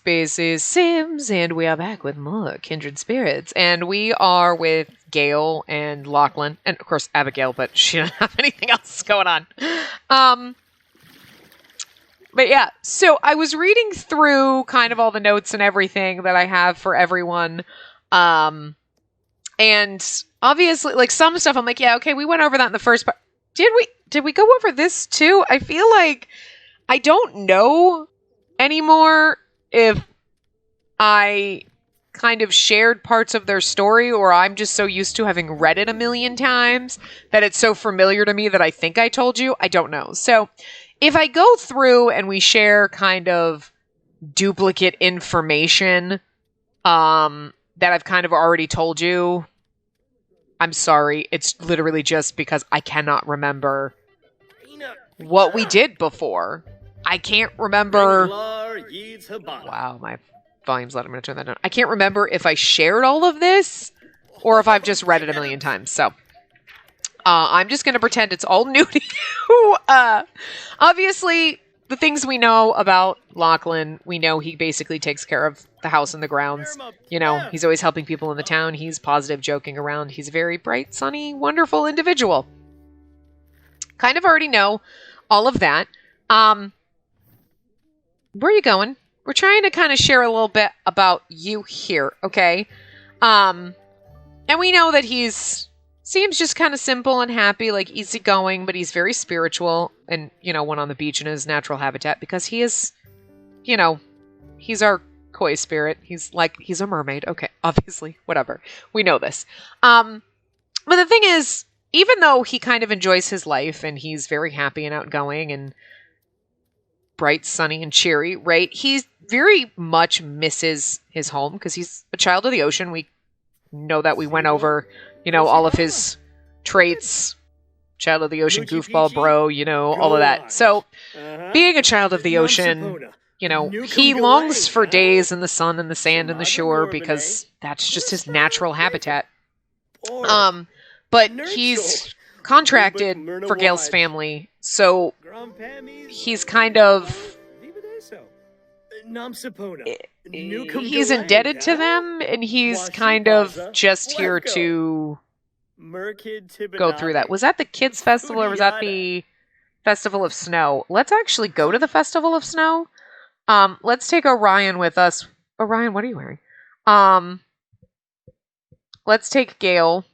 Space is Sims, and we are back with more Kindred Spirits. And we are with Gale and Lachlan, and of course Abigail, but she doesn't have anything else going on. But yeah, so I was reading through kind of all the notes and everything that I have for everyone. And obviously, like, some stuff I'm like, yeah, okay, we went over that in the first part. Did we go over this too? I feel like I don't know anymore if I kind of shared parts of their story, or I'm just so used to having read it a million times that it's so familiar to me that I think I told you. I don't know. So if I go through and we share kind of duplicate information that I've kind of already told you, I'm sorry. It's literally just because I cannot remember what we did before. I can't remember. Wow, my volume's loud. I'm going to turn that down. I can't remember if I shared all of this or if I've just read it a million times. So I'm just going to pretend it's all new to you. Obviously, the things we know about Lachlan, we know he basically takes care of the house and the grounds. You know, he's always helping people in the town. He's positive, joking around. He's a very bright, sunny, wonderful individual. Kind of already know all of that. Where are you going? We're trying to kind of share a little bit about you here, okay? And we know that seems just kind of simple and happy, like easygoing, but he's very spiritual and, you know, went on the beach in his natural habitat because he is, you know, he's our koi spirit. He's a mermaid. Okay, obviously, whatever. We know this. But the thing is, even though he kind of enjoys his life and he's very happy and outgoing and bright, sunny, and cheery, right? He very much misses his home because he's a child of the ocean. We know that. We went over, you know, all of his traits. Child of the ocean, goofball bro, you know, all of that. So, being a child of the ocean, you know, he longs for days in the sun and the sand and the shore because that's just his natural habitat. But he's contracted for Gale's family, so he's kind of... he's indebted to them, and he's kind of just here to go through that. Was that the Kids Festival, or was that the Festival of Snow? Let's actually go to the Festival of Snow. Let's take Orion with us. Orion, what are you wearing? Let's take Gale.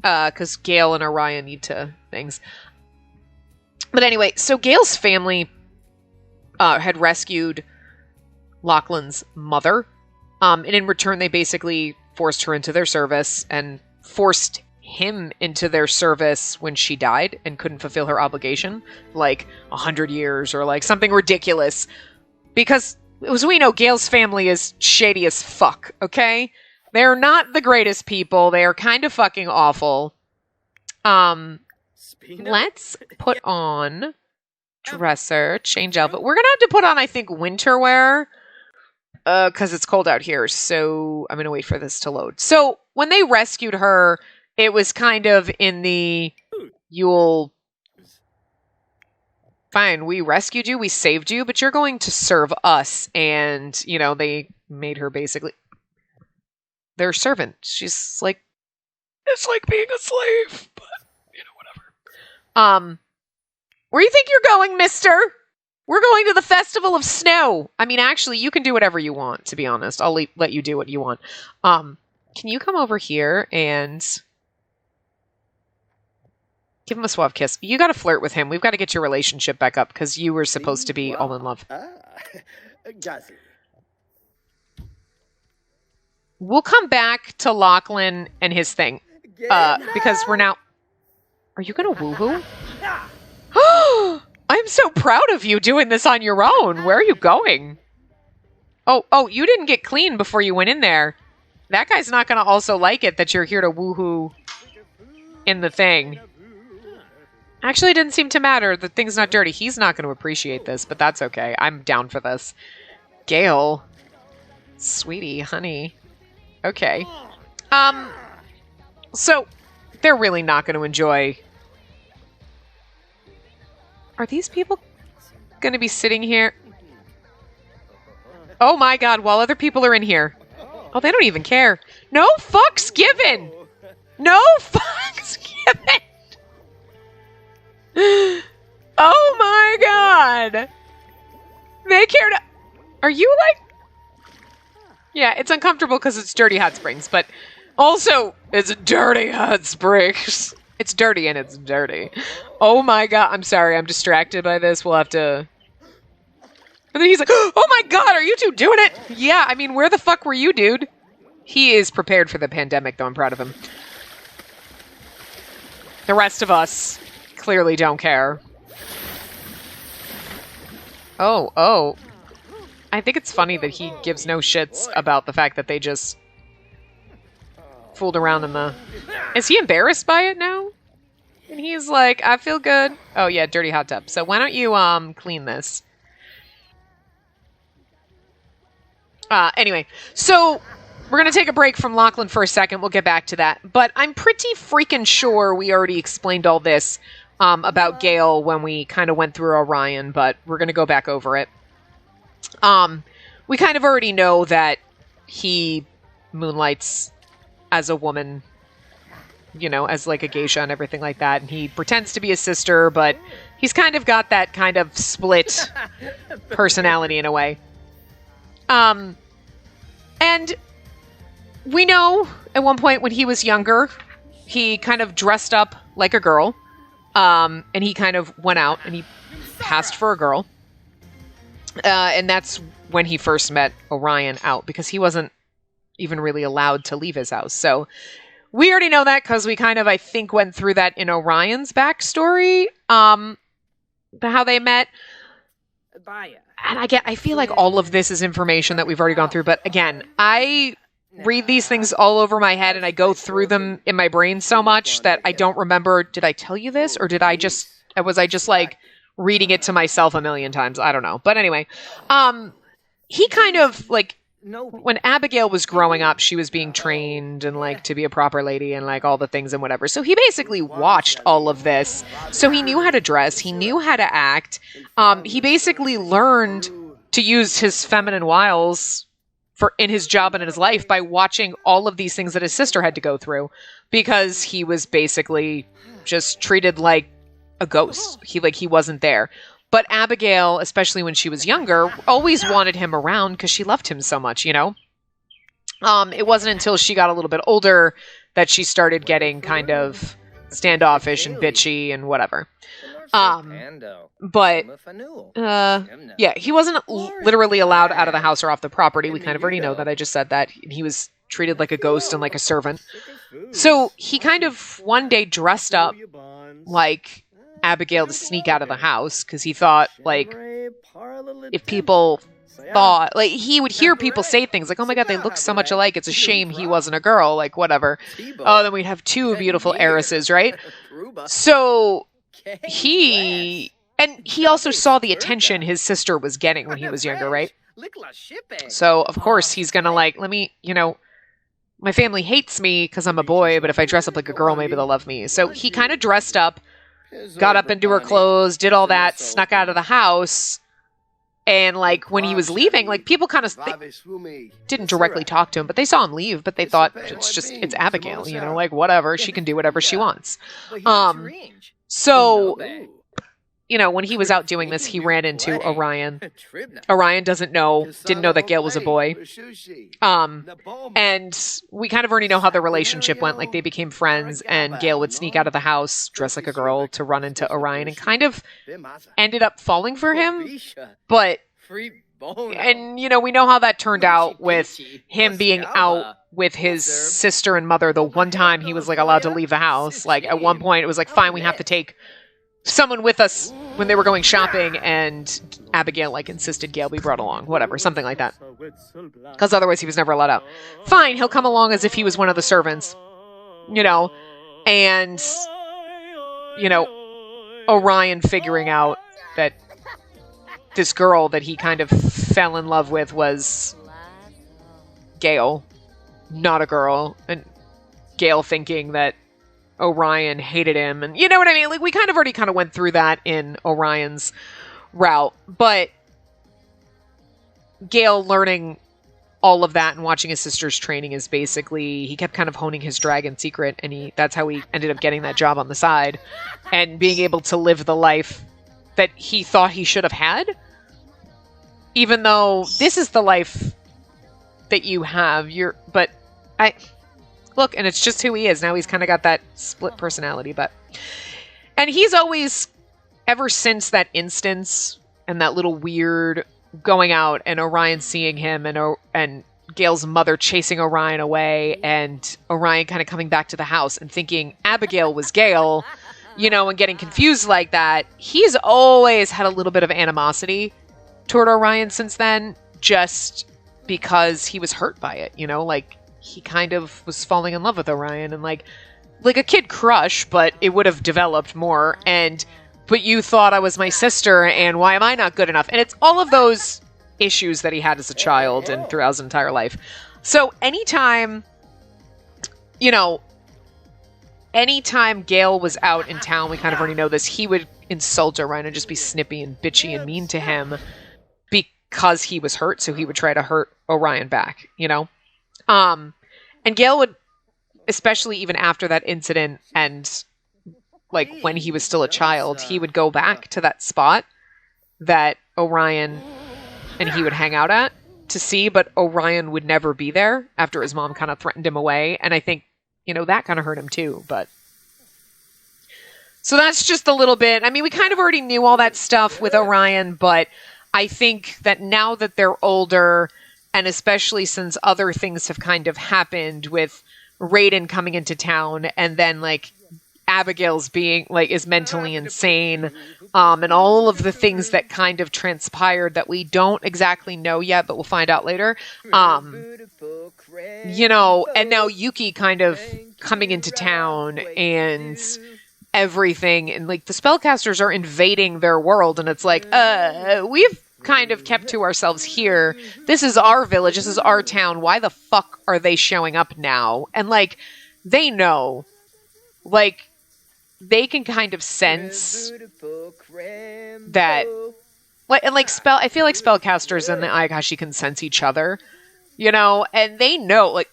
Because Gale and Orion need to things. But anyway, so Gale's family had rescued Lachlan's mother. And in return, they basically forced her into their service and forced him into their service when she died and couldn't fulfill her obligation. Like 100 years or like something ridiculous. Because, as we know, Gale's family is shady as fuck, okay? They're not the greatest people. They are kind of fucking awful. Let's put on dresser, change outfit. We're going to have to put on, I think, winter wear. Because it's cold out here. So I'm going to wait for this to load. So when they rescued her, it was kind of in the, fine, we rescued you, we saved you, but you're going to serve us. And, you know, they made her basically their servant. She's like, it's like being a slave, but, you know, whatever. Where you think you're going, mister? We're going to the Festival of Snow. I mean, actually, you can do whatever you want, to be honest. I'll let you do what you want. Can you come over here and give him a suave kiss? You got to flirt with him. We've got to get your relationship back up because you were supposed to be all in love. We'll come back to Lachlan and his thing. Because we're now... Are you going to woohoo? I'm so proud of you doing this on your own. Where are you going? Oh, you didn't get clean before you went in there. That guy's not going to also like it that you're here to woohoo in the thing. Actually, it didn't seem to matter. The thing's not dirty. He's not going to appreciate this, but that's okay. I'm down for this. Gale. Sweetie, honey. Okay. So, they're really not going to enjoy... Are these people going to be sitting here? Oh my god, while other people are in here. Oh, they don't even care. No fucks given. No fucks given. Oh my god. They care to... Are you like... Yeah, it's uncomfortable because it's dirty hot springs, but also it's dirty hot springs. It's dirty and it's dirty. Oh my god. I'm sorry. I'm distracted by this. We'll have to... And then he's like, oh my god, are you two doing it? Yeah, I mean, where the fuck were you, dude? He is prepared for the pandemic, though. I'm proud of him. The rest of us clearly don't care. Oh. I think it's funny that he gives no shits about the fact that they just fooled around in the... Is he embarrassed by it now? And he's like, I feel good. Oh, yeah, dirty hot tub. So why don't you clean this? Anyway, so we're going to take a break from Lachlan for a second. We'll get back to that. But I'm pretty freaking sure we already explained all this about Gale when we kind of went through Orion, but we're going to go back over it. We kind of already know that he moonlights as a woman, you know, as like a geisha and everything like that. And he pretends to be a sister, but he's kind of got that kind of split personality in a way. And we know at one point when he was younger, he kind of dressed up like a girl. And he kind of went out and he passed for a girl. And that's when he first met Orion out, because he wasn't even really allowed to leave his house. So we already know that because we kind of, I think, went through that in Orion's backstory, how they met. And I feel like all of this is information that we've already gone through. But again, I read these things all over my head and I go through them in my brain so much that I don't remember, did I tell you this? Or was I just like reading it to myself a million times? I don't know. But anyway, he kind of like, when Abigail was growing up, she was being trained and like to be a proper lady and like all the things and whatever. So he basically watched all of this. So he knew how to dress. He knew how to act. He basically learned to use his feminine wiles in his job and in his life by watching all of these things that his sister had to go through, because he was basically just treated like a ghost. He wasn't there. But Abigail, especially when she was younger, always wanted him around because she loved him so much, you know? It wasn't until she got a little bit older that she started getting kind of standoffish and bitchy and whatever. But he wasn't literally allowed out of the house or off the property. We kind of already know that. I just said that. He was treated like a ghost and like a servant. So he kind of one day dressed up like Abigail to sneak out of the house, because he thought, like, if people thought, like, he would hear people say things like, oh my god, they look so much alike, it's a shame he wasn't a girl, like, whatever. Oh, then we'd have two beautiful heiresses, right? So he also saw the attention his sister was getting when he was younger, right? So of course he's gonna like, let me, you know, my family hates me because I'm a boy, but if I dress up like a girl, maybe they'll love me. So he kind of dressed up, got up into her clothes, did all that, snuck out of the house, and like when he was leaving, like people kind of didn't directly talk to him, but they saw him leave, but they thought it's Abigail, you know, like whatever, she can do whatever she wants. So, you know, when he was out doing this, he ran into Orion. Orion didn't know that Gale was a boy. And we kind of already know how their relationship went. Like, they became friends, and Gale would sneak out of the house, dress like a girl, to run into Orion, and kind of ended up falling for him. But, and, you know, we know how that turned out with him being out with his sister and mother the one time he was, like, allowed to leave the house. Like, at one point, it was like, fine, we have to take someone with us when they were going shopping, and Abigail like insisted Gale be brought along, whatever, something like that, because otherwise he was never allowed out. Fine, he'll come along as if he was one of the servants, you know, and, you know, Orion figuring out that this girl that he kind of fell in love with was Gale, not a girl, and Gale thinking that Orion hated him, and you know what I mean? Like, we kind of already went through that in Orion's route, but Gale learning all of that and watching his sister's training is basically, he kept kind of honing his dragon secret, and that's how he ended up getting that job on the side and being able to live the life that he thought he should have had, even though this is the life that you have. Look, and it's just who he is now. He's kind of got that split personality, and he's always, ever since that instance and that little weird going out and Orion seeing him and Gale's mother chasing Orion away and Orion kind of coming back to the house and thinking Abigail was Gale, and getting confused like that, he's always had a little bit of animosity toward Orion since then, just because he was hurt by it, like he kind of was falling in love with Orion and like a kid crush, but it would have developed more, but you thought I was my sister, and why am I not good enough? And it's all of those issues that he had as a child and throughout his entire life. So anytime Gale was out in town, we kind of already know this, he would insult Orion and just be snippy and bitchy and mean to him because he was hurt, so he would try to hurt Orion back, And Gale would, especially even after that incident and like when he was still a child, he would go back to that spot that Orion and he would hang out at to see, but Orion would never be there after his mom kind of threatened him away. And I think, that kind of hurt him too, but so that's just a little bit. I mean, we kind of already knew all that stuff with Orion, but I think that now that they're older, and especially since other things have kind of happened with Raiden coming into town and then like Abigail's being like is mentally insane, and all of the things that kind of transpired that we don't exactly know yet, but we'll find out later. And now Yuki kind of coming into town and everything, and like the spellcasters are invading their world, and it's like, we've kind of kept to ourselves here. This is our village. This is our town. Why the fuck are they showing up now? And like, they know, like, they can kind of sense that, like, and like I feel like spellcasters and the Ayakashi can sense each other, and they know, like,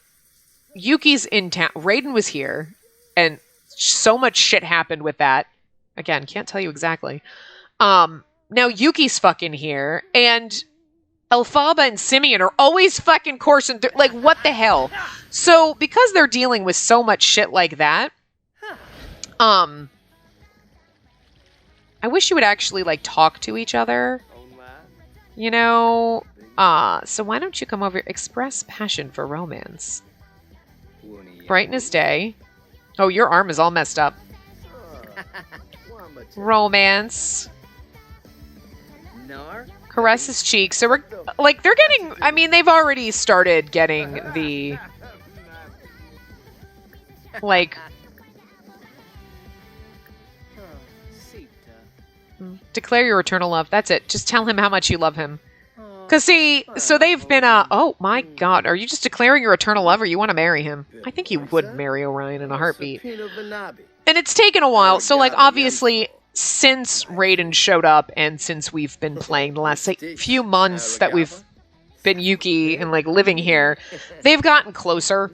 Yuki's in town. Raiden was here, and so much shit happened with that. Again, can't tell you exactly. Now Yuki's fucking here, and Elphaba and Simeon are always fucking coursing through. Like, what the hell? So, because they're dealing with so much shit like that, I wish you would actually, like, talk to each other. So why don't you come over? Express passion for romance. Brightness day. Oh, your arm is all messed up. Romance. Caress his cheek. So we're, like, they're getting, I mean, they've already started getting the, like, declare your eternal love. That's it. Just tell him how much you love him. Because, see, so they've been, oh my god, are you just declaring your eternal love or you want to marry him? I think you would marry Orion in a heartbeat. And it's taken a while. So, like, obviously, since Raiden showed up and since we've been playing the last, like, few months that we've been Yuki and, like, living here, they've gotten closer.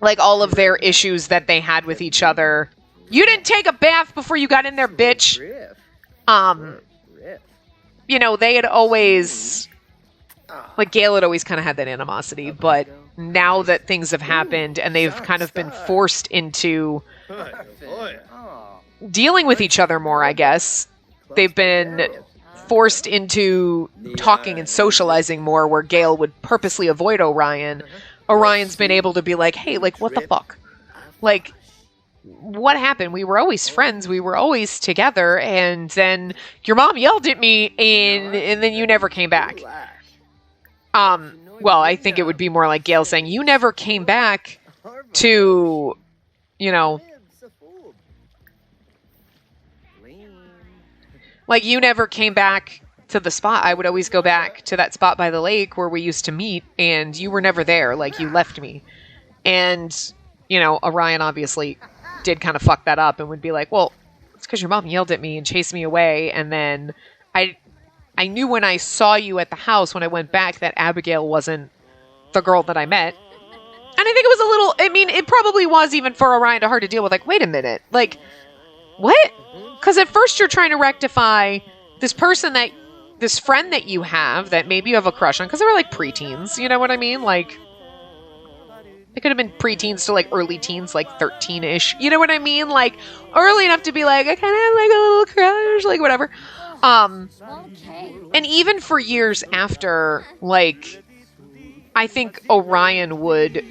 Like, all of their issues that they had with each other. You didn't take a bath before you got in there, bitch! They had always, like, Gale had always kind of had that animosity, but now that things have happened and they've kind of been forced into dealing with each other more, I guess, they've been forced into talking and socializing more, where Gale would purposely avoid Orion. Orion's been able to be like, hey, like, what the fuck? Like, what happened? We were always friends. We were always together. And then your mom yelled at me and then you never came back. Well, I think it would be more like Gale saying, you never came back to, like, you never came back to the spot. I would always go back to that spot by the lake where we used to meet, and you were never there. Like, you left me. And, Orion obviously did kind of fuck that up and would be like, well, it's because your mom yelled at me and chased me away, and then I I knew when I saw you at the house when I went back that Abigail wasn't the girl that I met. And I think it was a little, I mean, it probably was even for Orion hard to deal with. Like, wait a minute. Like, what? Because at first you're trying to rectify this person that, this friend that you have that maybe you have a crush on. Because they were like preteens. You know what I mean? Like, they could have been preteens to like early teens, like 13-ish. You know what I mean? Like, early enough to be like, I kind of have like a little crush, like whatever. And even for years after, like, I think Orion would,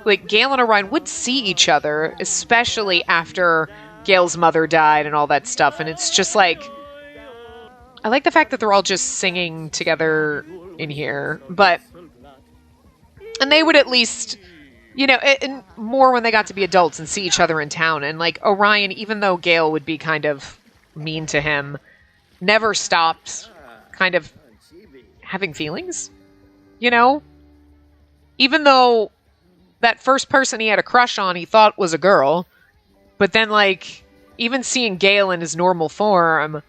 like, Gale and Orion would see each other, especially after Gale's mother died and all that stuff. And it's just like, I like the fact that they're all just singing together in here, but, and they would at least, you know, and more when they got to be adults and see each other in town. And like Orion, even though Gale would be kind of mean to him, never stopped kind of having feelings, you know? Even though that first person he had a crush on, he thought was a girl, but then like, even seeing Gale in his normal form,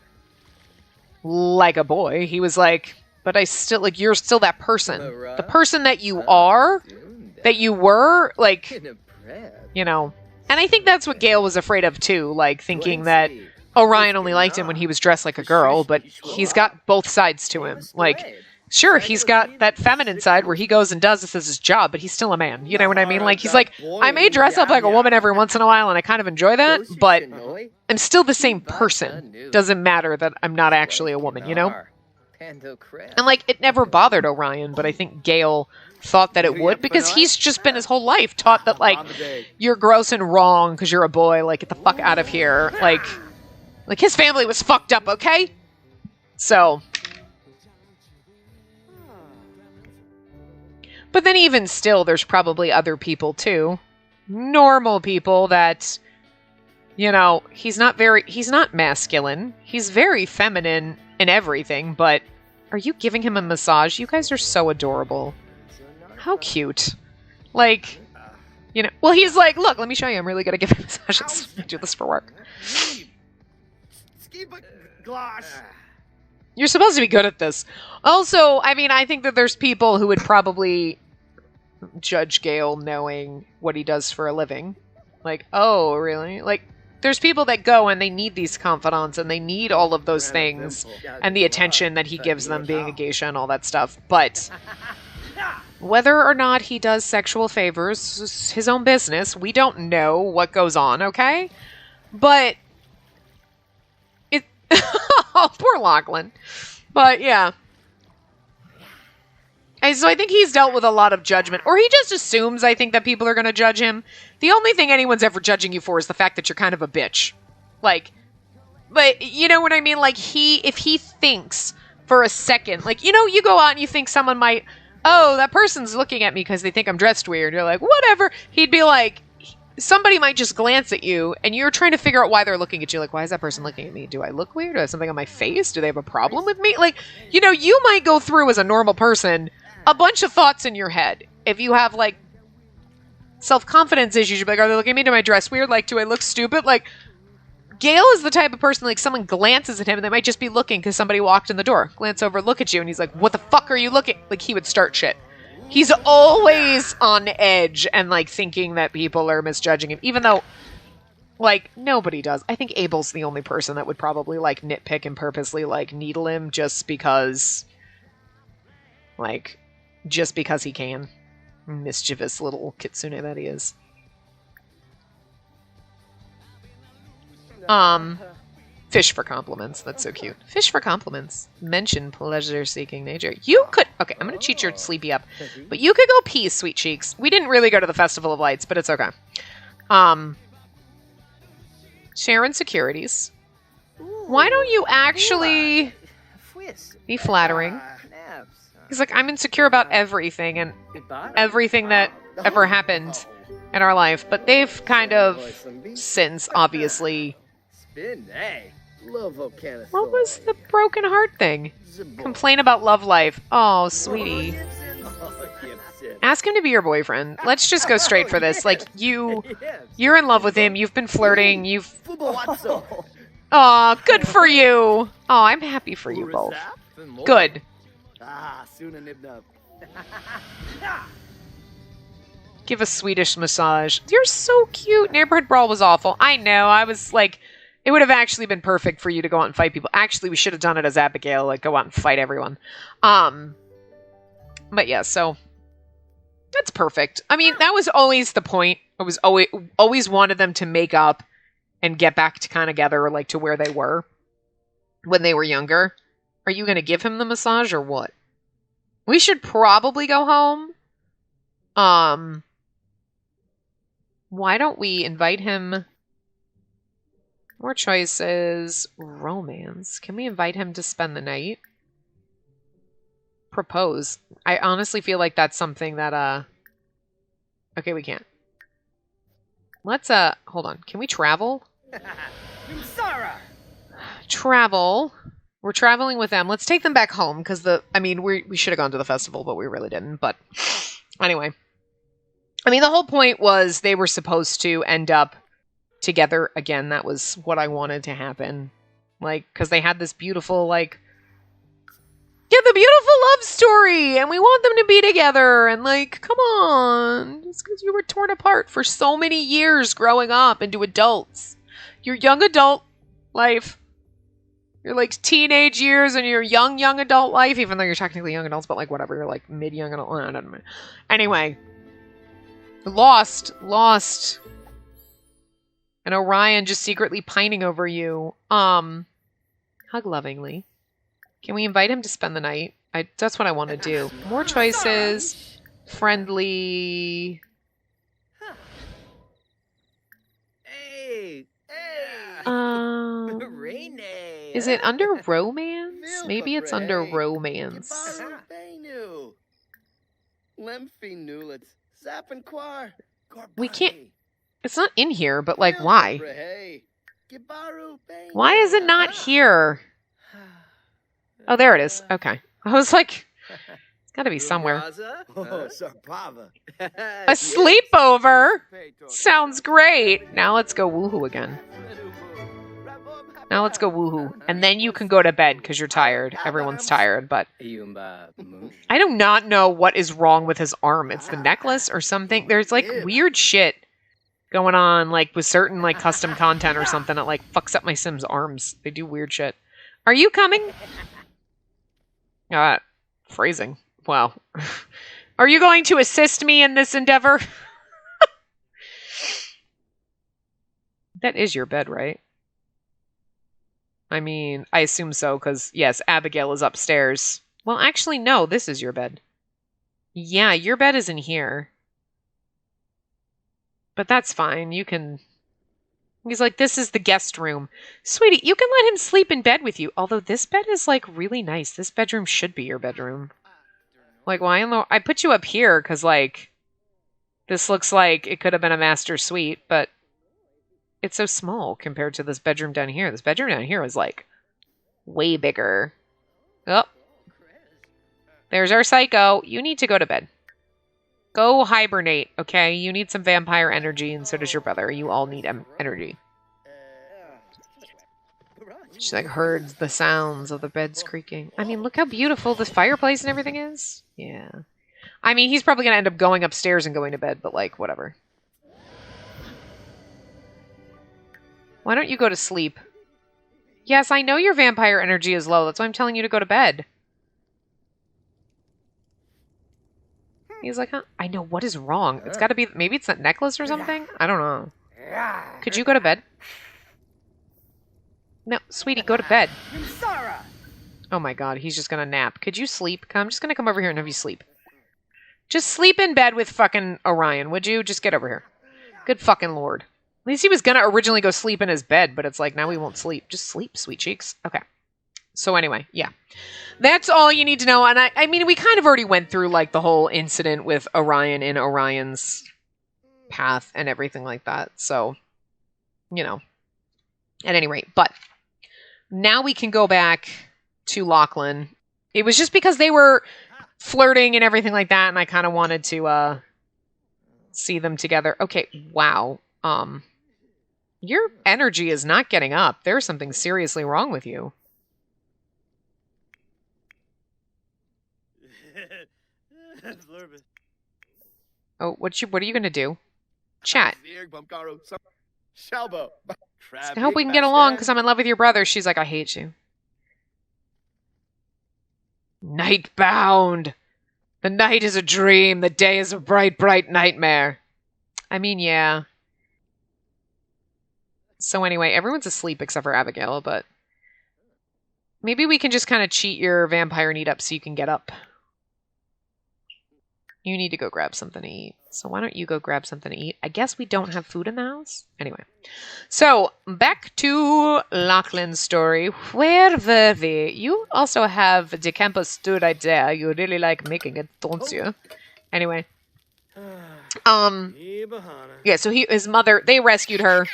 like a boy, he was like, but I still, like, you're still that person. The person that you are, that you were, like, you know. And I think that's what Gale was afraid of, too. Like, thinking that Orion only liked him when he was dressed like a girl, but he's got both sides to him. Like, sure, he's got that feminine side where he goes and does this as his job, but he's still a man. You know what I mean? Like, he's like, I may dress up like a woman every once in a while, and I kind of enjoy that, but I'm still the same person. Doesn't matter that I'm not actually a woman, you know? And, like, it never bothered Orion, but I think Gale thought that it would, because he's just been his whole life taught that, like, you're gross and wrong because you're a boy. Like, get the fuck out of here. Like, his family was fucked up, okay? So. But then even still, there's probably other people, too. Normal people that, you know, he's not masculine. He's very feminine in everything, but are you giving him a massage? You guys are so adorable. How cute. Like, you know, well, he's like, look, let me show you. I'm really good at giving massages. I do this for work. You're supposed to be good at this. Also, I mean, I think that there's people who would probably judge Gale knowing what he does for a living. Like, oh, really? Like, there's people that go and they need these confidants and they need all of those things and the attention that he gives them being a geisha and all that stuff. But whether or not he does sexual favors is his own business. We don't know what goes on, okay? But it... oh, poor Lachlan. But, yeah. And so I think he's dealt with a lot of judgment. Or he just assumes, I think, that people are going to judge him. The only thing anyone's ever judging you for is the fact that you're kind of a bitch. Like, but you know what I mean? Like, if he thinks for a second, like, you know, you go out and you think someone might, oh, that person's looking at me because they think I'm dressed weird. You're like, whatever. He'd be like, somebody might just glance at you and you're trying to figure out why they're looking at you. Like, why is that person looking at me? Do I look weird? Do I have something on my face? Do they have a problem with me? Like, you know, you might go through as a normal person a bunch of thoughts in your head. If you have, like, self-confidence issues, you'd be like, are they looking at me? Do I dress weird? Like, do I look stupid? Like, Gale is the type of person, like, someone glances at him and they might just be looking because somebody walked in the door. Glance over, look at you, and he's like, what the fuck are you looking? Like, he would start shit. He's always on edge and, like, thinking that people are misjudging him, even though, like, nobody does. I think Abel's the only person that would probably, like, nitpick and purposely, like, needle him just because, like, just because he can. Mischievous little kitsune that he is. Fish for compliments. That's so cute. Fish for compliments. Mention pleasure-seeking nature. You could... Okay, I'm going to cheat your sleepy up. But you could go pee, sweet cheeks. We didn't really go to the Festival of Lights, but it's okay. Sharon Securities. Why don't you actually be flattering? He's like, I'm insecure about everything and everything that ever happened in our life. But they've kind of since, obviously... What was the broken heart thing? Complain about love life. Oh, sweetie. Ask him to be your boyfriend. Let's just go straight for this. Like, you're in love with him. You've been flirting. Aw, good for you. Oh, I'm happy for you both. Good. Give a Swedish massage. You're so cute. Neighborhood Brawl was awful. I know. I was like, it would have actually been perfect for you to go out and fight people. Actually, we should have done it as Abigail, like go out and fight everyone. But yeah, so that's perfect. I mean, that was always the point. I was always wanted them to make up and get back to kind of together, like to where they were when they were younger. Are you going to give him the massage or what? We should probably go home. Why don't we invite him? More choices. Romance. Can we invite him to spend the night? Propose. I honestly feel like that's something that, okay, we can't. Let's, hold on. Can we travel? Travel. We're traveling with them. Let's take them back home, because we should have gone to the festival, but we really didn't. But anyway. I mean, the whole point was they were supposed to end up together again. That was what I wanted to happen. Like, because they had this beautiful, like, yeah, the beautiful love story, and we want them to be together, and like, come on. Just because you were torn apart for so many years growing up into adults. Your young adult life. Your, like, teenage years and your young adult life, even though you're technically young adults, but, like, whatever. You're, like, mid-young adult. I don't know. Anyway. Lost. And Orion just secretly pining over you. Hug lovingly. Can we invite him to spend the night? That's what I want to do. More choices. Friendly. Is it under romance? Maybe it's under romance. We can't. It's not in here, but like, why? Why is it not here? Oh, there it is. Okay. I was like, it's got to be somewhere. A sleepover? Sounds great. Now let's go woohoo again. Now let's go woohoo. And then you can go to bed because you're tired. Everyone's tired, but I do not know what is wrong with his arm. It's the necklace or something. There's like weird shit going on, like with certain like custom content or something that like fucks up my Sims' arms. They do weird shit. Are you coming? Phrasing. Wow. Are you going to assist me in this endeavor? That is your bed, right? I mean, I assume so, because, yes, Abigail is upstairs. Well, actually, no, this is your bed. Yeah, your bed is in here. But that's fine, you can... He's like, this is the guest room. Sweetie, you can let him sleep in bed with you. Although this bed is, like, really nice. This bedroom should be your bedroom. Like, why in the... I put you up here, because, like, this looks like it could have been a master suite, but... It's so small compared to this bedroom down here. This bedroom down here was, like, way bigger. Oh. There's our psycho. You need to go to bed. Go hibernate, okay? You need some vampire energy, and so does your brother. You all need energy. She, like, heard the sounds of the beds creaking. I mean, look how beautiful this fireplace and everything is. Yeah. I mean, he's probably going to end up going upstairs and going to bed, but, like, whatever. Why don't you go to sleep? Yes, I know your vampire energy is low. That's why I'm telling you to go to bed. He's like, huh? I know. What is wrong? It's got to be... Maybe it's that necklace or something? I don't know. Could you go to bed? No, sweetie, go to bed. Oh my god, he's just gonna nap. Could you sleep? I'm just gonna come over here and have you sleep. Just sleep in bed with fucking Orion, would you? Just get over here. Good fucking lord. At least he was gonna originally go sleep in his bed, but it's like, now he won't sleep. Just sleep, sweet cheeks. Okay. So anyway, yeah. That's all you need to know. And I mean, we kind of already went through, like, the whole incident with Orion and Orion's path and everything like that. So, you know. At any rate. But now we can go back to Lachlan. It was just because they were flirting and everything like that, and I kind of wanted to see them together. Okay, wow. Your energy is not getting up. There's something seriously wrong with you. Oh, what are you gonna do? Chat. I hope we can get along because I'm in love with your brother. She's like, I hate you. Nightbound. The night is a dream. The day is a bright, bright nightmare. I mean, yeah. So anyway, everyone's asleep except for Abigail, but maybe we can just kind of cheat your vampire need up so you can get up. You need to go grab something to eat. So why don't you go grab something to eat? I guess we don't have food in the house. Anyway. So, back to Lachlan's story. Where were we? You also have De Campus stood right there. You really like making it, don't you? Anyway. Yeah, so his mother, they rescued her,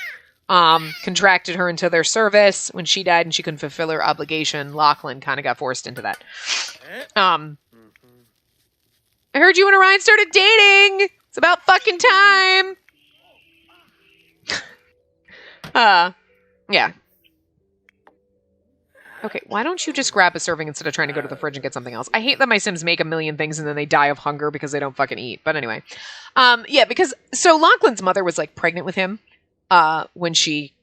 contracted her into their service. When she died and she couldn't fulfill her obligation, Lachlan kind of got forced into that. I heard you and Orion started dating. It's about fucking time. Yeah. Okay, why don't you just grab a serving instead of trying to go to the fridge and get something else? I hate that my Sims make a million things and then they die of hunger because they don't fucking eat. But anyway. Yeah, because, so Lachlan's mother was, like, pregnant with him, when she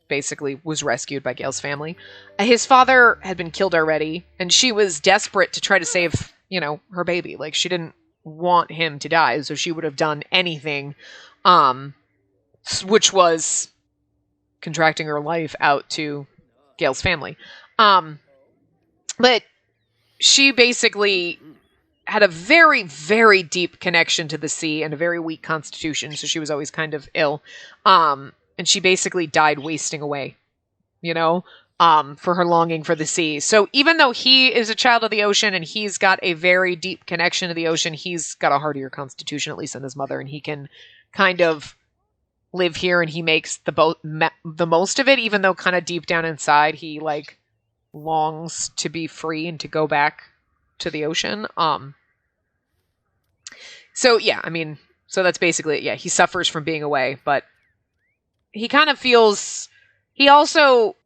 basically was rescued by Gail's family. His father had been killed already, and she was desperate to try to save, you know, her baby. Like, she didn't want him to die, so she would have done anything, which was contracting her life out to Gail's family. But she basically had a very, very deep connection to the sea and a very weak constitution, so she was always kind of ill. And she basically died wasting away, you know, for her longing for the sea. So even though he is a child of the ocean and he's got a very deep connection to the ocean, he's got a hardier constitution, at least than his mother, and he can kind of live here and he makes the most of it, even though kind of deep down inside he, like, longs to be free and to go back to the ocean. So yeah, I mean, so that's basically it. Yeah, he suffers from being away, but he kind of feels, he also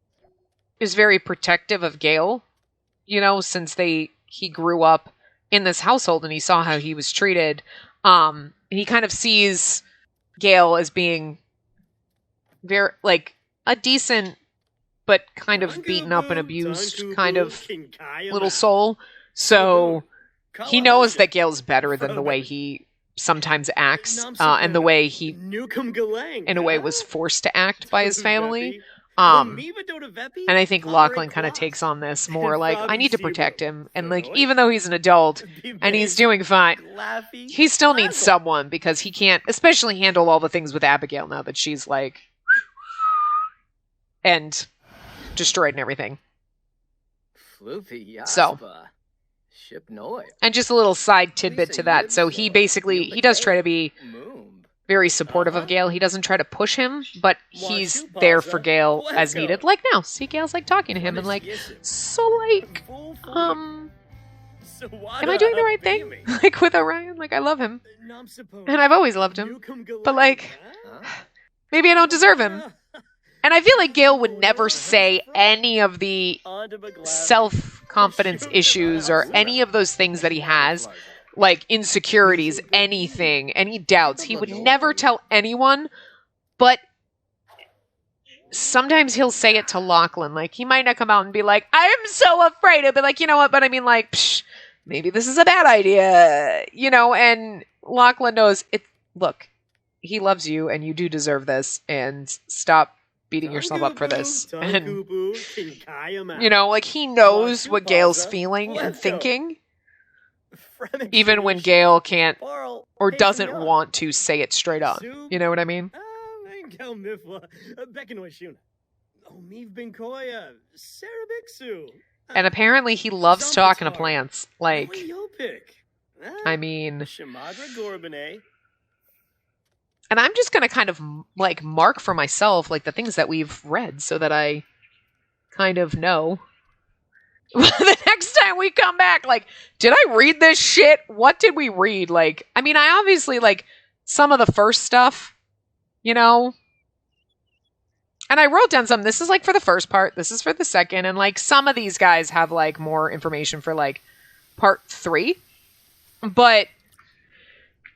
is very protective of Gail, you know, since he grew up in this household and he saw how he was treated. He kind of sees Gail as being very, like, a decent, but kind of beaten up and abused kind of little soul. So he knows that Gail's better than the way he sometimes acts, and the way he, in a way, was forced to act by his family. And I think Lachlan kind of takes on this more like, I need to protect him. And, like, even though he's an adult and he's doing fine, he still needs someone because he can't, especially handle all the things with Abigail now that she's, like, and destroyed and everything. So, and just a little side tidbit to that. So he basically, he does try to be very supportive of Gail. He doesn't try to push him, but he's there for Gail as needed. Like now, see, Gail's, like, talking to him and, like, so, like, am I doing the right thing? Like, with Orion? Like, I love him. And I've always loved him. But, like, maybe I don't deserve him. And I feel like Gail would never say any of the self-confidence issues or any of those things that he has, like insecurities, anything, any doubts. He would never tell anyone, but sometimes he'll say it to Lachlan. Like, he might not come out and be like, I am so afraid. He'll be like, you know what? But I mean, like, maybe this is a bad idea, you know? And Lachlan knows it. Look, he loves you and you do deserve this, and stop beating yourself up for this. And, you know, like, he knows what Gail's feeling and thinking, even when Gail can't or doesn't want to say it straight up. You know what I mean? And apparently he loves talking to plants. Like, I mean, and I'm just going to kind of, like, mark for myself, like, the things that we've read so that I kind of know. The next time we come back, like, did I read this shit? What did we read? Like, I mean, I obviously, like, some of the first stuff, you know? And I wrote down some. This is, like, for the first part. This is for the second. And, like, some of these guys have, like, more information for, like, part 3. But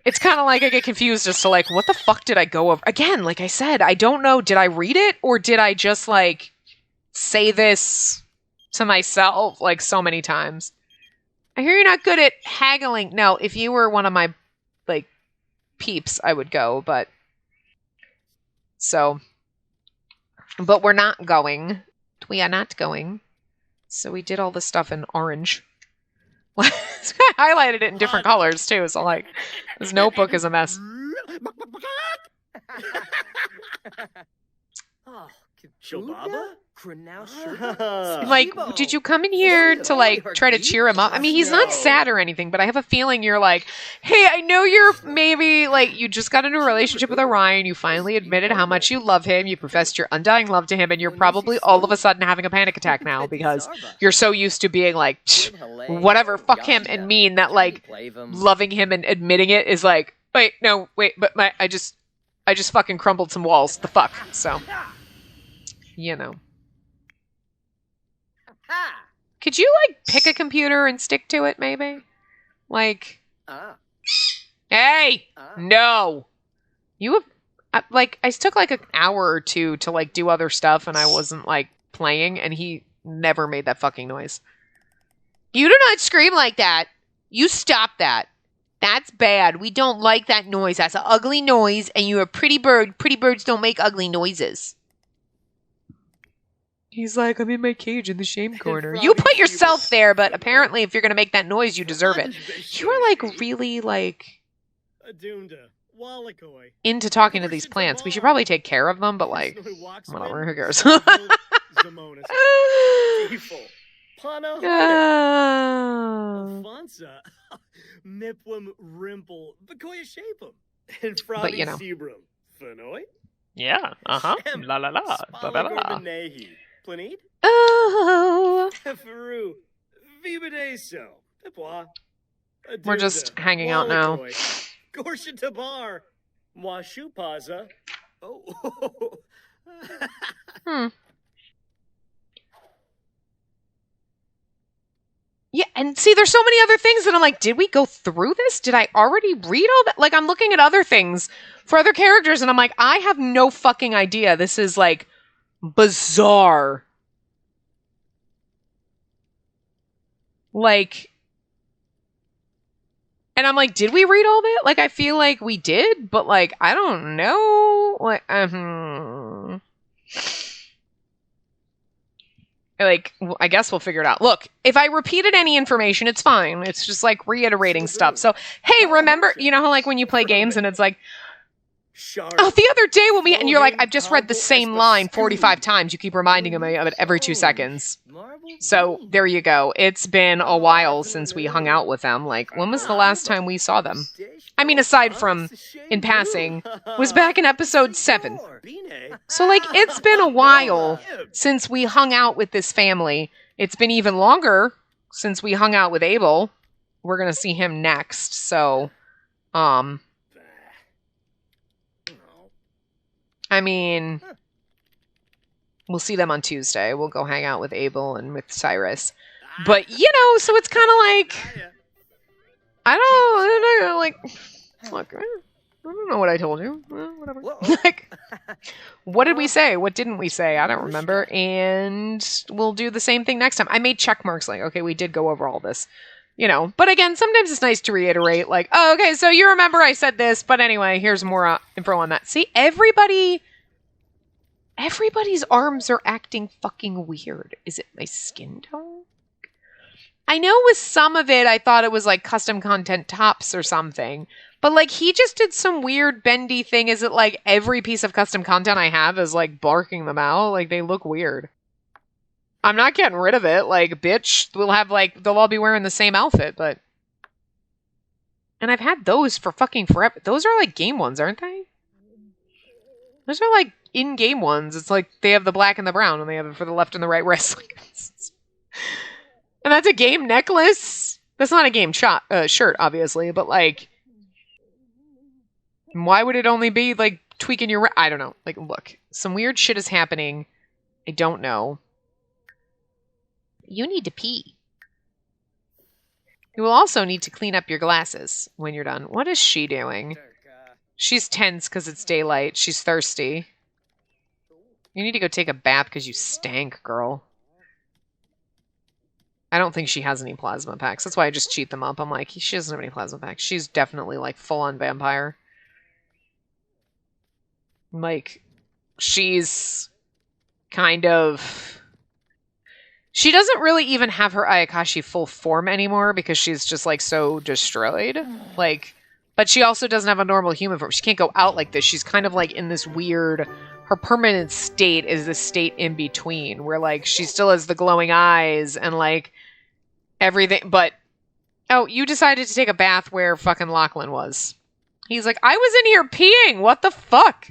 it's kind of like I get confused as to like, what the fuck did I go over? Again, like I said, I don't know. Did I read it or did I just like say this to myself like so many times? I hear you're not good at haggling. No, if you were one of my like peeps, I would go, but we're not going. We are not going. So we did all this stuff in orange. I highlighted it in different colors too, so like this notebook is a mess. Like, did you come in here to like try to cheer him up? I mean, he's not sad or anything, but I have a feeling you're like, hey, I know you're maybe like you just got into a relationship with Orion, you finally admitted how much you love him, you professed your undying love to him, and you're probably all of a sudden having a panic attack now because you're so used to being like, whatever, fuck him and mean that like loving him and admitting it is like, wait, but I just fucking crumbled some walls. The fuck? So, you know. Could you, like, pick a computer and stick to it, maybe? Like, hey! No! You have, like, I took, like, an hour or two to, like, do other stuff, and I wasn't, like, playing, and he never made that fucking noise. You do not scream like that! You stop that! That's bad. We don't like that noise. That's an ugly noise, and you're a pretty bird. Pretty birds don't make ugly noises. He's like, I'm in my cage in the shame corner. You put yourself there, but apparently if you're going to make that noise, you deserve it. You are, like, really, like, into talking to these plants. We should probably take care of them, but, like, whatever, who cares? But, you know. Yeah, uh-huh. La la la. Ba ba ba. Oh. We're just hanging out now. Yeah, and see, there's so many other things that I'm like, did we go through this? Did I already read all that? Like, I'm looking at other things for other characters, and I'm like, I have no fucking idea. This is, like, bizarre. Like, and I'm like, did we read all that? Like, I feel like we did, but, like, I don't know. Like, I guess we'll figure it out. Look, if I repeated any information, it's fine. It's just, like, reiterating stuff. So, hey, remember, you know how, like, when you play games and it's like, oh, the other day when and you're like, I've just read the same line 45 times. You keep reminding me of it every 2 seconds. So, there you go. It's been a while since we hung out with them. Like, when was the last time we saw them? I mean, aside from in passing, was back in episode 7. So, like, it's been a while since we hung out with this family. It's been even longer since we hung out with Abel. We're gonna see him next, so, I mean, we'll see them on Tuesday. We'll go hang out with Abel and with Cyrus. But, you know, so it's kind of like, I don't know, like, look, I don't know what I told you. Well, whatever. Like, what did we say? What didn't we say? I don't remember. And we'll do the same thing next time. I made check marks like, okay, we did go over all this. You know, but again, sometimes it's nice to reiterate, like, oh, okay, so you remember I said this, but anyway, here's more info on that. See, everybody's arms are acting fucking weird. Is it my skin tone? I know with some of it, I thought it was like custom content tops or something, but like he just did some weird bendy thing. Is it like every piece of custom content I have is like barking them out? Like they look weird. I'm not getting rid of it. Like, bitch, we'll have, like, they'll all be wearing the same outfit, but... And I've had those for fucking forever. Those are, like, game ones, aren't they? Those are, like, in-game ones. It's like, they have the black and the brown, and they have it for the left and the right wrist. And that's a game necklace? That's not a game shirt, obviously, but, like... Why would it only be, like, tweaking your... I don't know. Like, look. Some weird shit is happening. I don't know. You need to pee. You will also need to clean up your glasses when you're done. What is she doing? She's tense because it's daylight. She's thirsty. You need to go take a bath because you stank, girl. I don't think she has any plasma packs. That's why I just cheat them up. I'm like, she doesn't have any plasma packs. She's definitely, like, full-on vampire. Like, she's kind of... She doesn't really even have her Ayakashi full form anymore because she's just, like, so destroyed. Like, but she also doesn't have a normal human form. She can't go out like this. She's kind of, like, in this weird... Her permanent state is the state in between where, like, she still has the glowing eyes and, like, everything. But, oh, you decided to take a bath where fucking Lachlan was. He's like, I was in here peeing. What the fuck?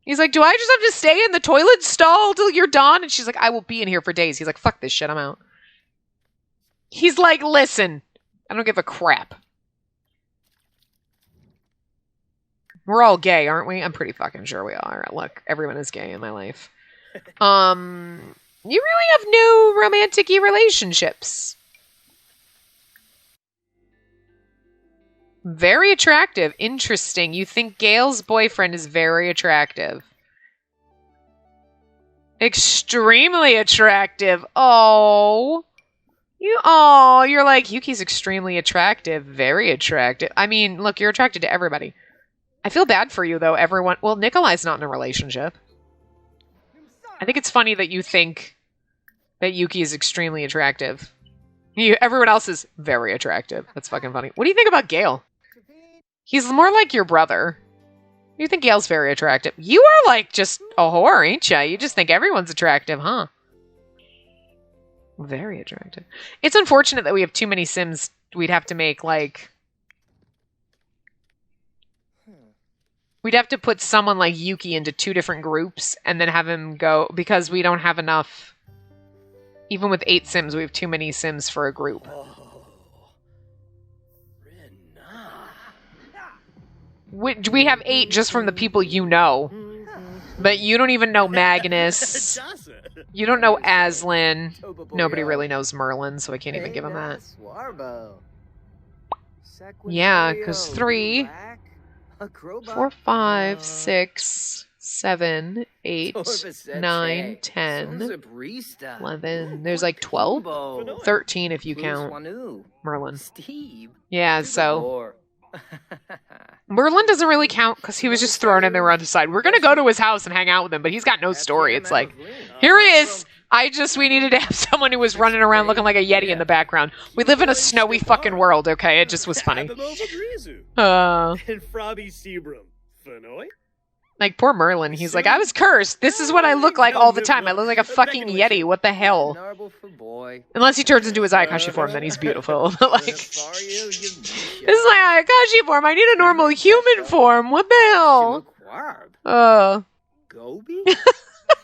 He's like, do I just have to stay in the toilet stall till you're done? And she's like, I will be in here for days. He's like, fuck this shit. I'm out. He's like, listen, I don't give a crap. We're all gay, aren't we? I'm pretty fucking sure we are. Look, everyone is gay in my life. You really have no romantic-y relationships. Very attractive. Interesting. You think Gail's boyfriend is very attractive. Extremely attractive. Oh. You're like, Yuki's extremely attractive. Very attractive. I mean, look, you're attracted to everybody. I feel bad for you, though. Everyone... Well, Nikolai's not in a relationship. I think it's funny that you think that Yuki is extremely attractive. Everyone else is very attractive. That's fucking funny. What do you think about Gale? He's more like your brother. You think Gale's very attractive. You are, like, just a whore, ain't ya? You just think everyone's attractive, huh? Very attractive. It's unfortunate that we have too many Sims. We'd have to make, like... We'd have to put someone like Yuki into 2 different groups and then have him go... Because we don't have enough... Even with 8 Sims, we have too many Sims for a group. We have 8 just from the people you know. But you don't even know Magnus. You don't know Aslan. Nobody really knows Merlin, so I can't even give him that. Yeah, because 3... 4, 5, 6, 7, 8, 9, 10, 11. There's like 12? 13 if you count Merlin. Yeah, so... Merlin doesn't really count because he was just thrown in there on the side. We're going to go to his house and hang out with him, but he's got no story. It's like, here he is. We needed to have someone who was running around looking like a Yeti in the background. We live in a snowy fucking world, okay? It just was funny. Like, poor Merlin. He's like, I was cursed. This is what I look like all the time. I look like a fucking Yeti. What the hell? Unless he turns into his Ayakashi form, then he's beautiful. But, like, this is my Ayakashi form. I need a normal human form. What the hell?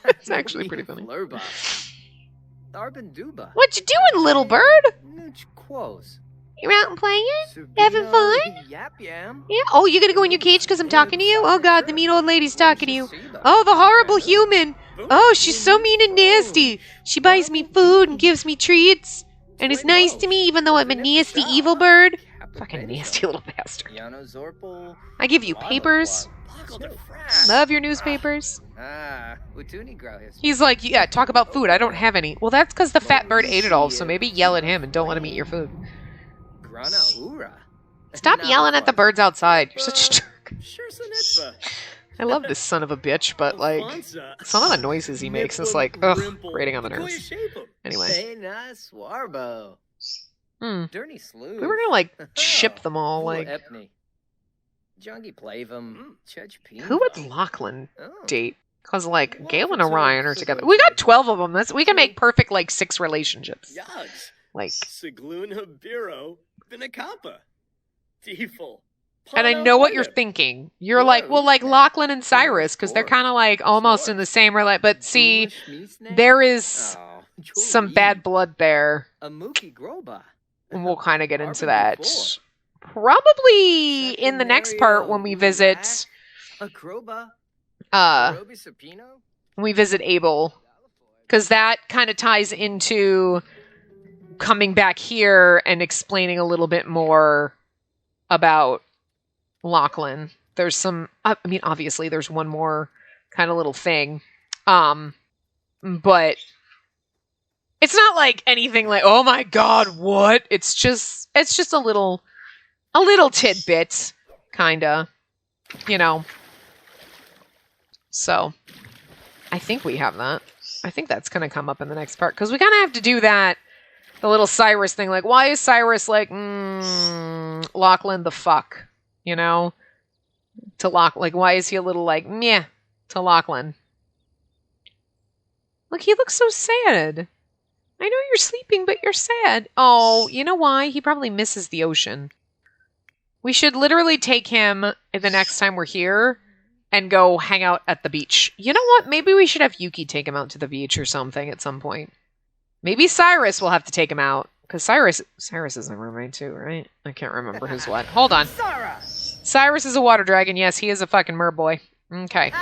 It's actually pretty funny. What you doing, little bird? You're out and playing? Having fun? Yeah? Oh, you gonna go in your cage because I'm talking to you? Oh god, the mean old lady's talking to you. Oh, the horrible human. Oh, she's so mean and nasty. She buys me food and gives me treats. And is nice to me even though I'm a nasty evil bird. Fucking nasty little bastard. I give you papers. Love your newspapers. He's like, yeah, talk about food. I don't have any. Well, that's because the fat bird ate it all, so maybe yell at him and don't let him eat your food. Stop yelling at the birds outside. You're such a jerk. I love this son of a bitch, but, like, some of the noises he makes is like, ugh, grating on the nerves. Anyway. We were gonna, like, ship them all, like... Who would Lachlan date? Because, like, Gale and Orion are together. We got 12 of them. We can make perfect, like, 6 relationships. Like... And I know what you're thinking. You're like, well, like Lachlan and Cyrus, because they're kind of like almost in the same But see, there is some bad blood there. And we'll kind of get into that. Probably in the next part when we visit... Abel. Because that kind of ties into coming back here and explaining a little bit more about Lachlan. There's some, I mean, obviously there's one more kind of little thing. But it's not like anything like, oh my God, what? It's just a little tidbit, kinda, So, I think we have that. I think that's gonna come up in the next part, because we kind of have to do that, the little Cyrus thing, like, why is Cyrus like, Lachlan the fuck, to like, why is he a little like, meh, to Lachlan? Look, he looks so sad. I know you're sleeping, but you're sad. Oh, you know why? He probably misses the ocean. We should literally take him the next time we're here and go hang out at the beach. You know what? Maybe we should have Yuki take him out to the beach or something at some point. Maybe Cyrus will have to take him out. Because Cyrus is a mermaid too, right? I can't remember who's what. Hold on. Cyrus is a water dragon. Yes, he is a fucking merboy. Okay.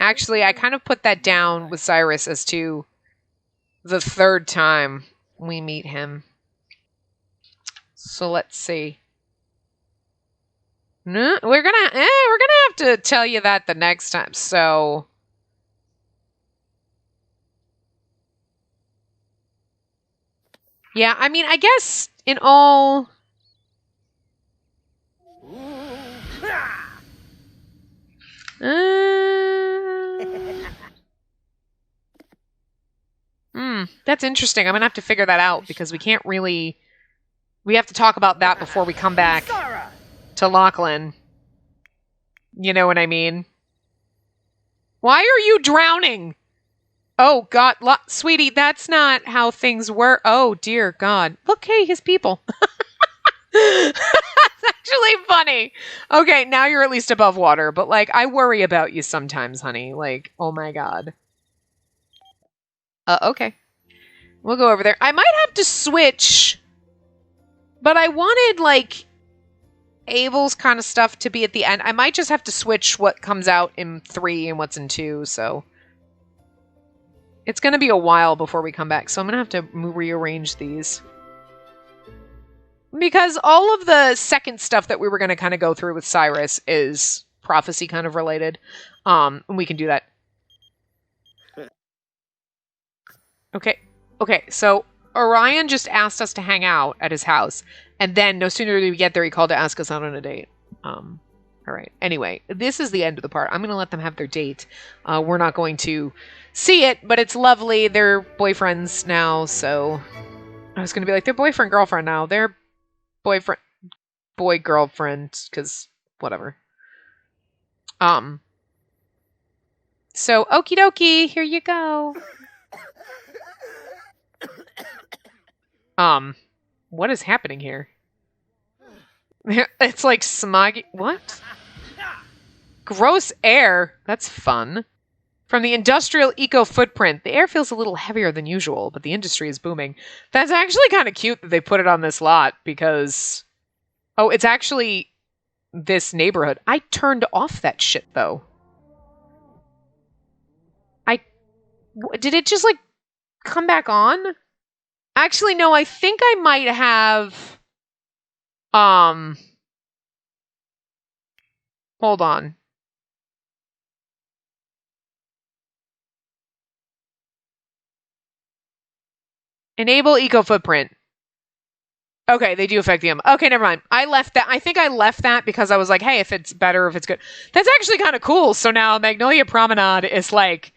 Actually, I kind of put that down with Cyrus as to the third time we meet him. So let's see. No, we're gonna have to tell you that the next time. So yeah, I mean, I guess in all. That's interesting. I'm gonna have to figure that out because we can't really. We have to talk about that before we come back to Lachlan. You know what I mean? Why are you drowning? Oh God, sweetie, that's not how things were. Oh dear God, look, hey, his people. That's actually funny. Okay, now you're at least above water, but like, I worry about you sometimes, honey. Like, oh my God. Okay. We'll go over there. I might have to switch, but I wanted, like, Abel's kind of stuff to be at the end. I might just have to switch what comes out in 3 and what's in 2, so. It's going to be a while before we come back, so I'm going to have to rearrange these. Because all of the second stuff that we were going to kind of go through with Cyrus is prophecy kind of related. And we can do that. Okay, so Orion just asked us to hang out at his house. And then no sooner did we get there, he called to ask us out on a date. All right. Anyway, this is the end of the part. I'm going to let them have their date. We're not going to see it, but it's lovely. They're boyfriends now, so... I was going to be like, they're boyfriend-girlfriend now. They're boy-girlfriend, because whatever. So, okie dokie, here you go. What is happening here? It's like smoggy. What? Gross air. That's fun. From the industrial eco footprint, the air feels a little heavier than usual, but the industry is booming. That's actually kind of cute that they put it on this lot because... Oh, it's actually this neighborhood. I turned off that shit, though. Did it just, like, come back on? Actually, no, I think I might have... Hold on. Enable eco footprint. Okay, they do affect the M. Okay, never mind. I left that. I think I left that because I was like, hey, if it's better, if it's good. That's actually kind of cool. So now Magnolia Promenade is like,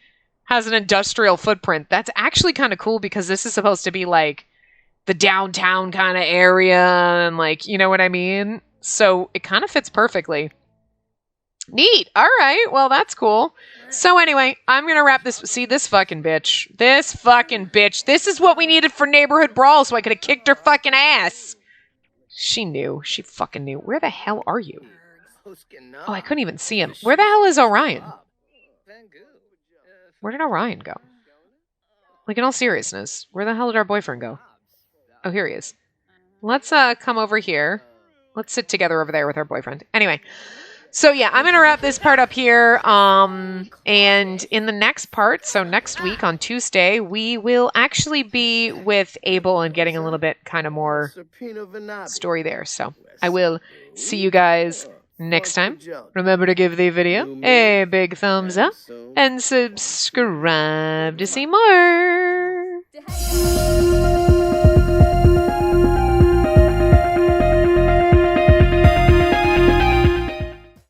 has an industrial footprint. That's actually kind of cool because this is supposed to be like the downtown kind of area and like, you know what I mean? So it kind of fits perfectly. Neat. All right. Well, that's cool. So anyway, I'm going to wrap this. See, this fucking bitch. This fucking bitch. This is what we needed for Neighborhood Brawl, so I could have kicked her fucking ass. She knew. She fucking knew. Where the hell are you? Oh, I couldn't even see him. Where the hell is Orion? Where did Orion go? Like, in all seriousness, where the hell did our boyfriend go? Oh, here he is. Let's come over here. Let's sit together over there with our boyfriend. Anyway. So yeah, I'm gonna wrap this part up here. And in the next part, so next week on Tuesday, we will actually be with Abel and getting a little bit kind of more story there. So I will see you guys next time. Remember to give the video a big thumbs up and subscribe to see more.